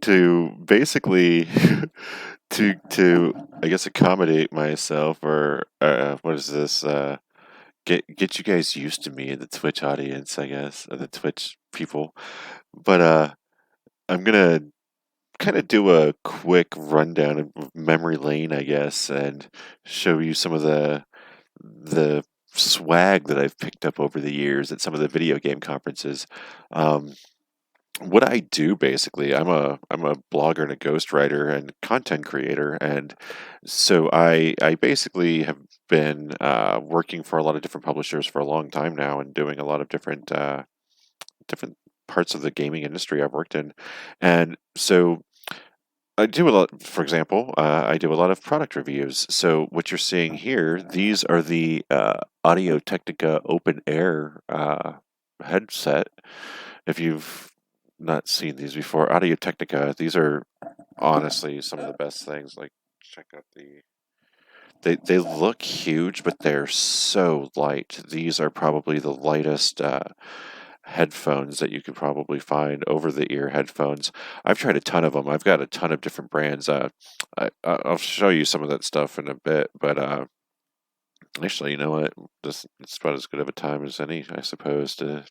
to basically to I guess accommodate myself or what is this get you guys used to me, the Twitch audience, I guess, or the Twitch people. But I'm gonna kind of do a quick rundown of memory lane, I guess, and show you some of the swag that I've picked up over the years at some of the video game conferences. Um, what I do basically, I'm a blogger and a ghostwriter and content creator, and so I basically have been working for a lot of different publishers for a long time now, and doing a lot of different parts of the gaming industry I've worked in, and so I do a lot. For example, I do a lot of product reviews. So what you're seeing here, these are the Audio Technica Open Air headset. If you've not seen these before, Audio Technica, these are honestly some of the best things. Like, check out they look huge, but they're so light. These are probably the lightest headphones that you could probably find, over the ear headphones. I've tried a ton of them. I've got a ton of different brands. I'll show you some of that stuff in a bit, but actually, you know what? This it's about as good of a time as any, I suppose, to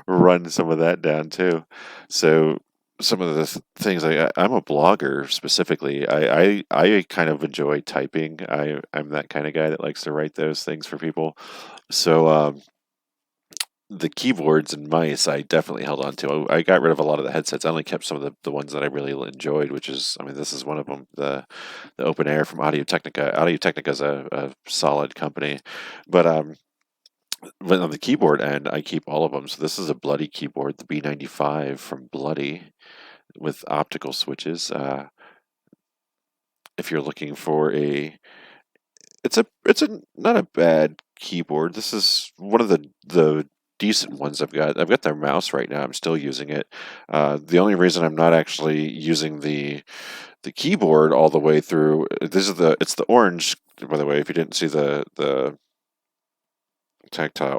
run some of that down too. So some of the things I'm a blogger specifically. I kind of enjoy typing. I'm that kind of guy that likes to write those things for people. So the keyboards and mice I definitely held on to. I got rid of a lot of the headsets. I only kept some of the ones that I really enjoyed, which is, I mean, this is one of them, the Open Air from Audio Technica. Audio Technica is a solid company, but but on the keyboard end, I keep all of them. So this is a Bloody keyboard, the B95 from Bloody, with optical switches. If you're looking for it's a not a bad keyboard. This is one of the decent ones I've got. I've got their mouse right now. I'm still using it. The only reason I'm not actually using the keyboard all the way through, this is it's the orange, by the way, if you didn't see the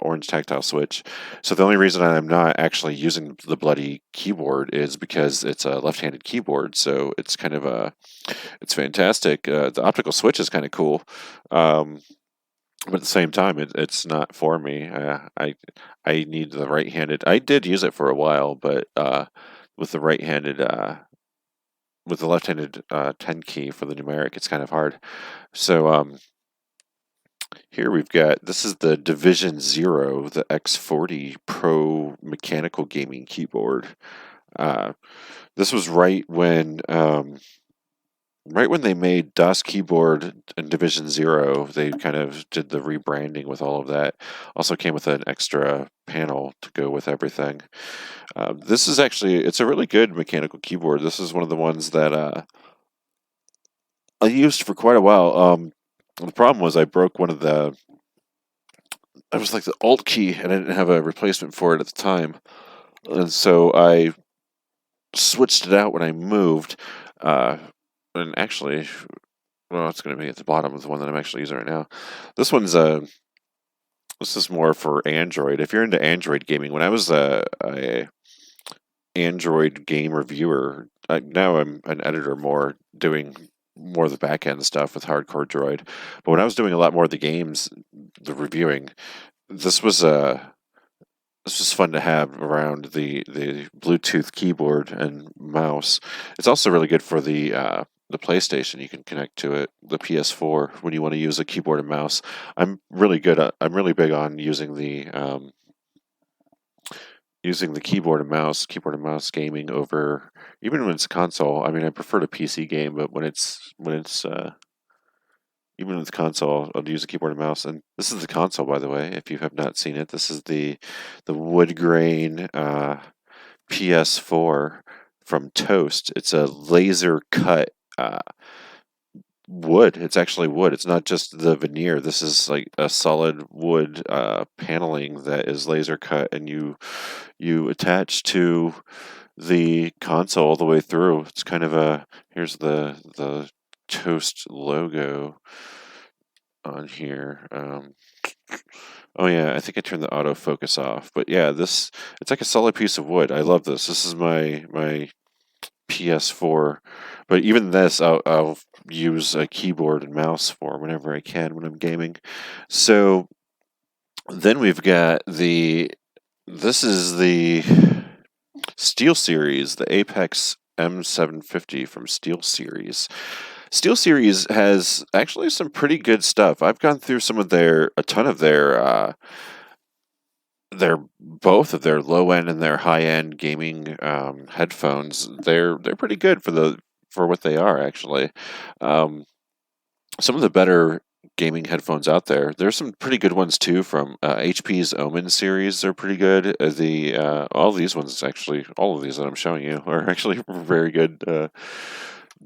orange tactile switch. So the only reason I'm not actually using the Bloody keyboard is because it's a left-handed keyboard. So it's kind of it's fantastic. The optical switch is kind of cool. But at the same time, it's not for me. I need the right-handed. I did use it for a while, but with the right-handed, with the left-handed 10 key for the numeric, it's kind of hard. So here we've got, this is the Division Zero, the X40 Pro mechanical gaming keyboard. This was right when they made DOS Keyboard and Division Zero. They kind of did the rebranding with all of that. Also came with an extra panel to go with everything. This is actually, it's a really good mechanical keyboard. This is one of the ones that I used for quite a while. The problem was I broke one of I was like the Alt key, and I didn't have a replacement for it at the time. And so I switched it out when I moved. And actually, well, it's going to be at the bottom of the one that I'm actually using right now. This one's this is more for Android. If you're into Android gaming, when I was a Android game reviewer, now I'm an editor more, doing more of the back end stuff with Hardcore Droid. But when I was doing a lot more of the games, the reviewing, this was this was fun to have around the Bluetooth keyboard and mouse. It's also really good for the PlayStation. You can connect to it, the PS4, when you want to use a keyboard and mouse. I'm really big on using the keyboard and mouse gaming over, even when it's console. I mean, I prefer the PC game, but when it's even with console, I'll use a keyboard and mouse. And this is the console, by the way, if you have not seen it. This is the Woodgrain PS4 from Toast. It's a laser cut wood. It's actually wood. It's not just the veneer. This is like a solid wood paneling that is laser cut, and you attach to the console all the way through. It's kind of here's the Toast logo on here. Oh yeah, I think I turned the autofocus off. But yeah, it's like a solid piece of wood. I love this. This is my PS4. But even this, I'll use a keyboard and mouse for whenever I can when I'm gaming. So then we've got this is the SteelSeries, the Apex M750 from SteelSeries. SteelSeries has actually some pretty good stuff. I've gone through a ton of their both of their low end and their high end gaming headphones. They're pretty good for what they are actually. Um, some of the better gaming headphones out there. There's some pretty good ones too from HP's Omen series. They're pretty good. All these ones actually, all of these that I'm showing you are actually very good.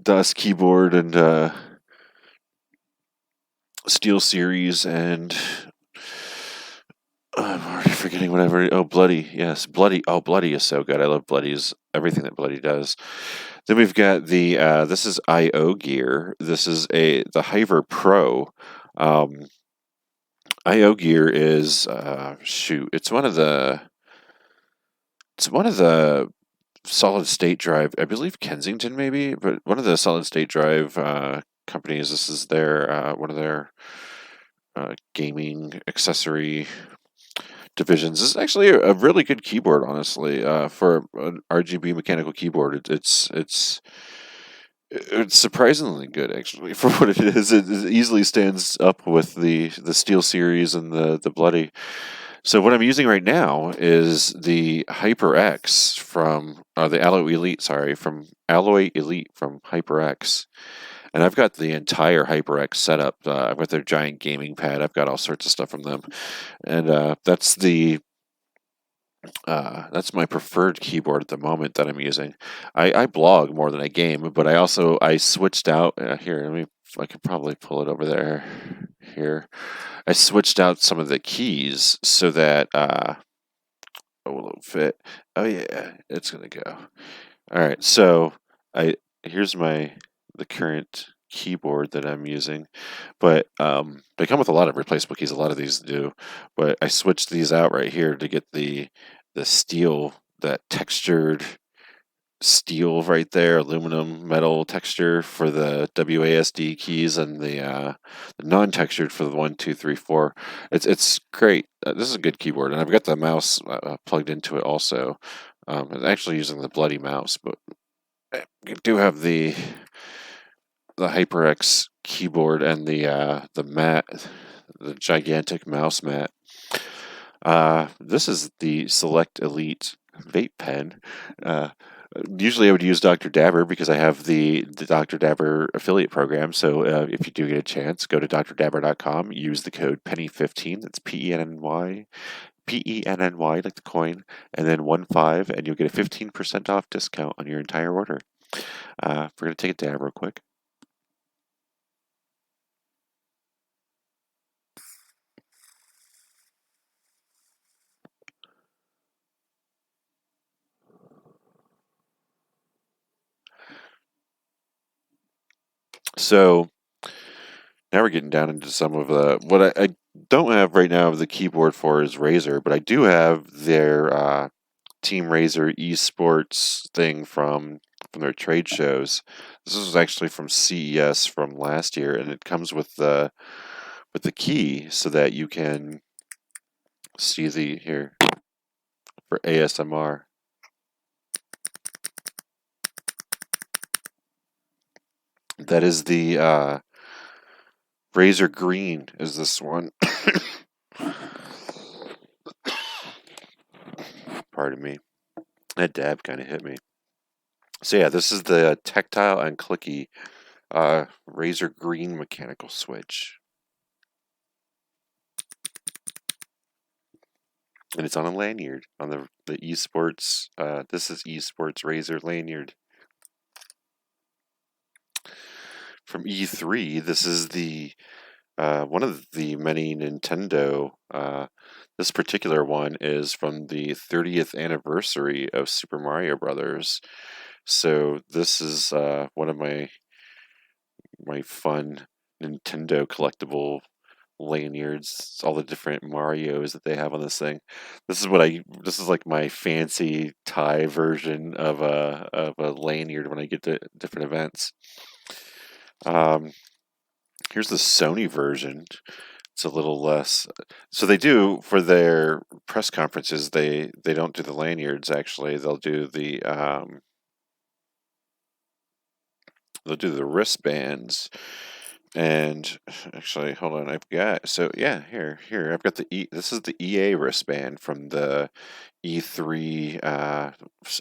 DOS keyboard and SteelSeries and I'm already forgetting whatever. Oh, Bloody. Yes, Bloody. Oh, Bloody is so good. I love Bloody's everything that Bloody does. Then we've got this is IOGEAR. This is the Hyver Pro. Um, IOGEAR is shoot. It's one of the solid state drive. I believe Kensington maybe, but one of the solid state drive companies. This is their one of their gaming accessory divisions. This is actually a really good keyboard, honestly, for an RGB mechanical keyboard. It's surprisingly good, actually, for what it is. It easily stands up with the SteelSeries and the Bloody. So what I'm using right now is the HyperX from the Alloy Elite. Sorry, from Alloy Elite from HyperX. And I've got the entire HyperX setup. I've got their giant gaming pad. I've got all sorts of stuff from them, and that's my preferred keyboard at the moment that I'm using. I blog more than I game, but I switched out here. Let me. I could probably pull it over there. Here, I switched out some of the keys so that it will fit. Oh yeah, it's gonna go. All right, so I here's the current keyboard that I'm using, but they come with a lot of replaceable keys. A lot of these do, but I switched these out right here to get the steel, that textured steel right there, aluminum metal texture for the WASD keys, and the non-textured for the 1, 2, 3, 4. It's great. This is a good keyboard, and I've got the mouse plugged into it also. I'm actually using the Bloody mouse, but I do have the HyperX keyboard and the mat, the gigantic mouse mat. This is the Select Elite vape pen. Usually I would use Dr. Dabber because I have the Dr. Dabber affiliate program. So if you do get a chance, go to drdabber.com, use the code PENNY15, that's PENNY, PENNY like the coin, and then 15, and you'll get a 15% off discount on your entire order. We're going to take a dab real quick. So now we're getting down into some of what I don't have right now. The keyboard for is Razer, but I do have their Team Razer esports thing from their trade shows. This is actually from CES from last year, and it comes with the key so that you can see the here for ASMR. That is the Razer Green. Is this one? Pardon me. That dab kind of hit me. So yeah, this is the tactile and clicky Razer Green mechanical switch. And it's on a lanyard, on the esports. This is esports Razer lanyard. From E3, this is the one of the many Nintendo. This particular one is from the 30th anniversary of Super Mario Brothers. So this is one of my fun Nintendo collectible lanyards, all the different Marios that they have on this thing. This is like my fancy tie version of a lanyard when I get to different events. Um, Here's the Sony version. It's a little less. So they do for their press conferences. They don't do the lanyards actually. They'll do the wristbands. And actually, hold on. I've got so yeah. Here. I've got the This is the EA wristband from the E3. I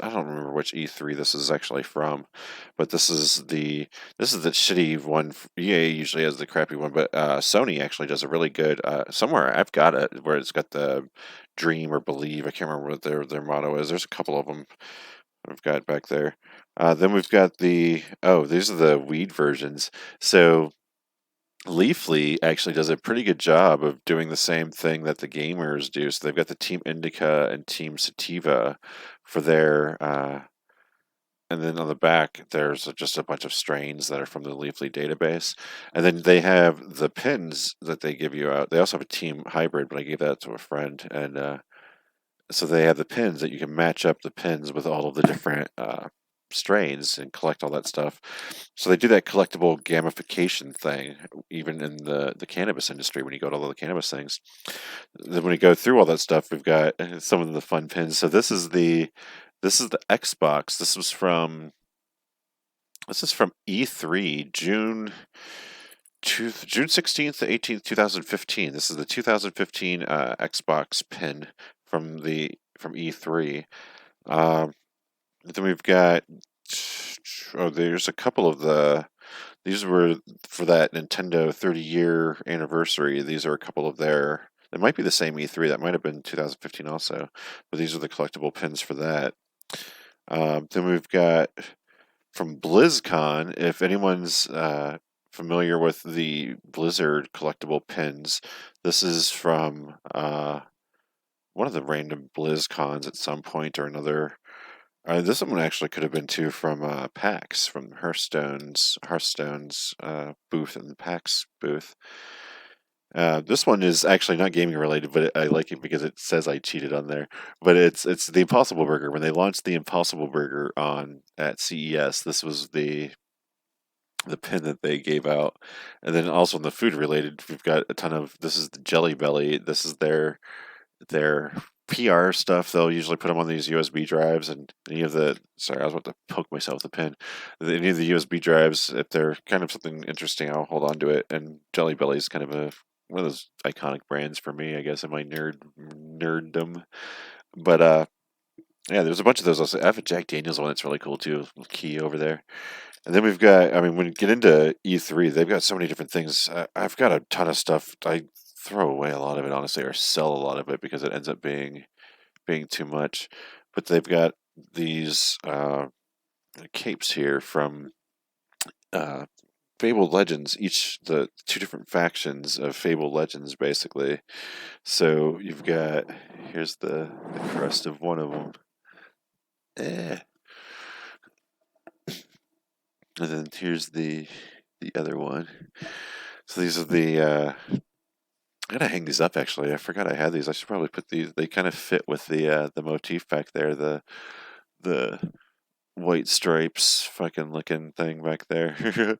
don't remember which E3 this is actually from, but this is the shitty one. EA usually has the crappy one, but Sony actually does a really good. Somewhere I've got it where it's got the dream or believe. I can't remember what their motto is. There's a couple of them I've got back there. Then we've got these are the weed versions. So Leafly actually does a pretty good job of doing the same thing that the gamers do. So they've got the Team Indica and Team Sativa for and then on the back there's just a bunch of strains that are from the Leafly database. And then they have the pins that they give you out. They also have a Team Hybrid, but I gave that to a friend. And so they have the pins that you can match up the pins with all of the different strains and collect all that stuff. So they do that collectible gamification thing, even in the cannabis industry. When you go to all the cannabis things, then when you go through all that stuff, we've got some of the fun pins. So this is the Xbox. This is from E3 June 16th to 18th, 2015. This is the 2015 Xbox pin from E3. Um, then we've got there's a couple of these were for that Nintendo 30-year anniversary. These are a couple of their. It might be the same E3. That might have been 2015 also, but these are the collectible pins for that. Then we've got from BlizzCon. If anyone's familiar with the Blizzard collectible pins, this is from one of the random BlizzCons at some point or another. This one actually could have been too from PAX, from Hearthstone's booth in the PAX booth. This one is actually not gaming related, but I like it because it says I cheated on there. But it's the Impossible Burger. When they launched the Impossible Burger on at CES, this was the pin that they gave out. And then also in the food related, we've got a ton of. This is the Jelly Belly. This is their PR stuff. They'll usually put them on these USB drives, and any of the sorry, I was about to poke myself with a pin. Any of the USB drives, if they're kind of something interesting, I'll hold on to it. And Jelly Belly is kind of one of those iconic brands for me, I guess, in my nerddom. But yeah, there's a bunch of those. Also, I have a Jack Daniels one that's really cool too. Key over there. And then we've got, I mean, when you get into E3, they've got so many different things. I've got a ton of stuff. I throw away a lot of it, honestly, or sell a lot of it because it ends up being too much. But they've got these capes here from uh, Fable Legends, each the two different factions of Fable Legends, basically. So you've got, here's the crest of one of them. Eh. And then here's the other one. So these are I gotta hang these up actually. I forgot I had these. I should probably put these. They kind of fit with the motif back there. The white stripes, fucking looking thing back there.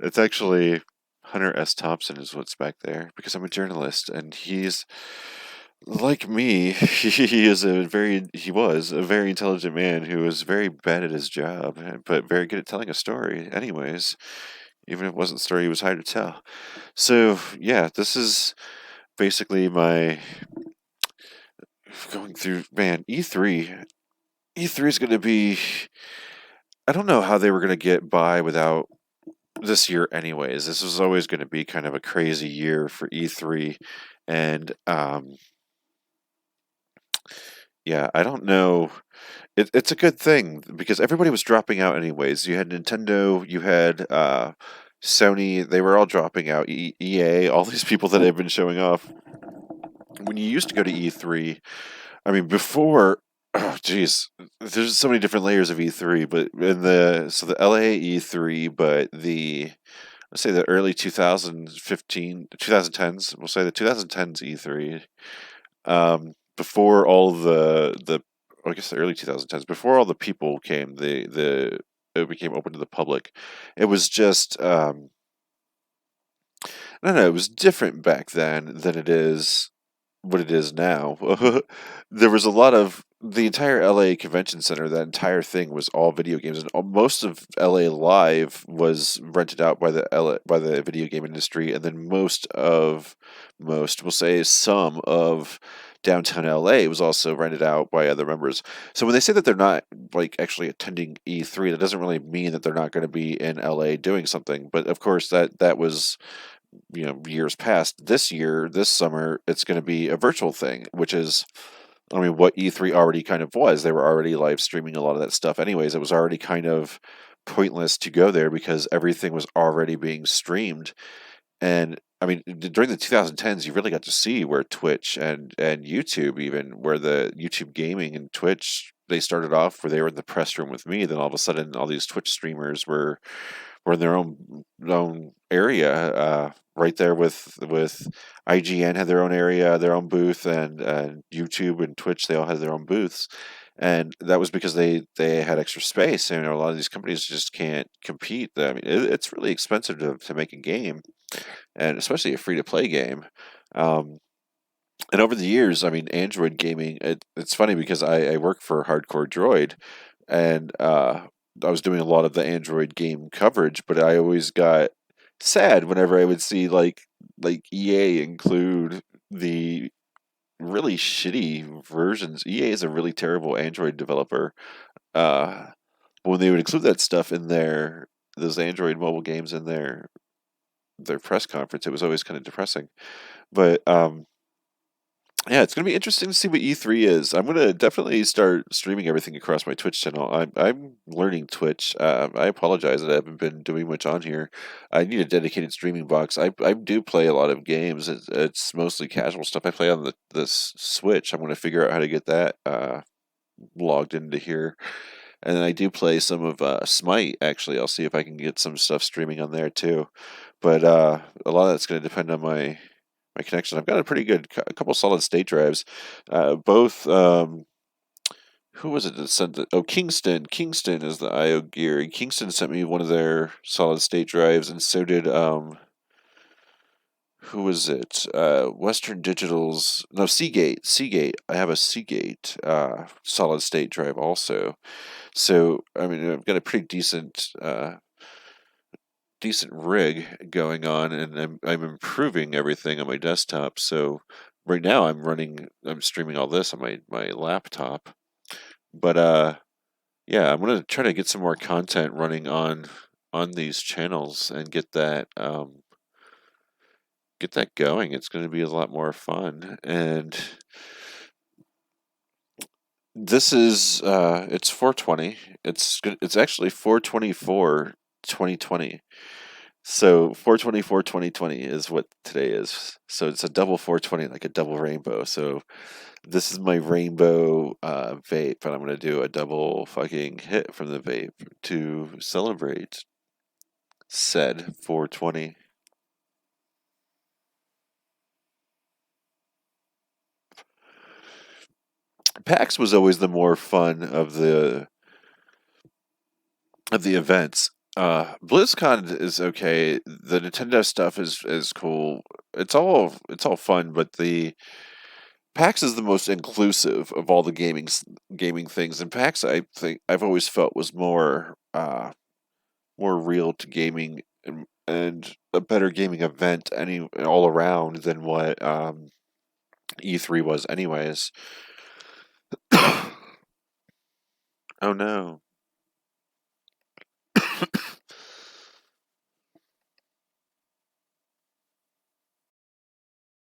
It's actually Hunter S. Thompson is what's back there because I'm a journalist and he's like me. He was a very intelligent man who was very bad at his job, but very good at telling a story. Anyways, even if it wasn't a story he was hired to tell. So yeah, this is basically my going through, man. E3 is going to be, I don't know how they were going to get by without this year anyways. This was always going to be kind of a crazy year for E3. And yeah, I don't know. It's a good thing because everybody was dropping out anyways. You had Nintendo, you had Sony, they were all dropping out. EA, all these people that have been showing off. When you used to go to E3, I mean, before, oh, geez, there's so many different layers of E3, but in the LA E3, but let's say the early 2015, 2010s. We'll say the 2010s E3. Before all I guess the early 2010s, before all the people came, the it became open to the public. It was just I don't know. It was different back then than it is what it is now. There was a lot of the entire LA Convention Center. That entire thing was all video games, and most of LA Live was rented out by the by the video game industry, and then most we'll say some of downtown LA was also rented out by other members. So when they say that they're not like actually attending E3, that doesn't really mean that they're not going to be in LA doing something. But of course, that was years past. This year, this summer, it's going to be a virtual thing, which is, I mean, what E3 already kind of was. They were already live streaming a lot of that stuff anyways. It was already kind of pointless to go there because everything was already being streamed. And I mean, during the 2010s, you really got to see where Twitch and YouTube, even where the YouTube gaming and Twitch, they started off where they were in the press room with me. Then all of a sudden, all these Twitch streamers were in their own area, right there with IGN had their own area, their own booth, and YouTube and Twitch, they all had their own booths. And that was because they had extra space. And a lot of these companies just can't compete. I mean, it's really expensive to make a game, and especially a free to play game. Um, and over the years, I mean, Android gaming, it's funny because I work for Hardcore Droid, and I was doing a lot of the Android game coverage, but I always got sad whenever I would see like EA include the really shitty versions. EA is a really terrible Android developer. Uh, when they would include that stuff in those Android mobile games in their press conference, it was always kind of depressing. But yeah, it's gonna be interesting to see what E3 is. I'm gonna definitely start streaming everything across my Twitch channel. I'm learning Twitch. I apologize that I haven't been doing much on here. I need a dedicated streaming box. I do play a lot of games. It's mostly casual stuff. I play on the Switch. I'm gonna figure out how to get that logged into here. And then I do play some of Smite. Actually, I'll see if I can get some stuff streaming on there too. But a lot of that's going to depend on my connection. I've got a pretty good a couple solid state drives. Both who was it that sent it? Oh, Kingston. Kingston is the IOGEAR. Kingston sent me one of their solid state drives, and so did who was it? Western Digital's no Seagate. Seagate. I have a Seagate solid state drive also. So I mean, I've got a pretty decent rig going on, and I'm improving everything on my desktop. So right now I'm streaming all this on my laptop. But yeah, I'm gonna try to get some more content running on these channels and get that going. It's going to be a lot more fun. And this is it's 420. It's actually 424 2020. So 424 2020 is what today is. So it's a double 420, like a double rainbow. So this is my rainbow vape, and I'm gonna do a double fucking hit from the vape to celebrate said 420. PAX was always the more fun of the events. BlizzCon is okay. The Nintendo stuff is cool. It's all fun, but the PAX is the most inclusive of all the gaming things. And PAX, I think I've always felt was more real to gaming and a better gaming event any all around than what E3 was, anyways. Oh no.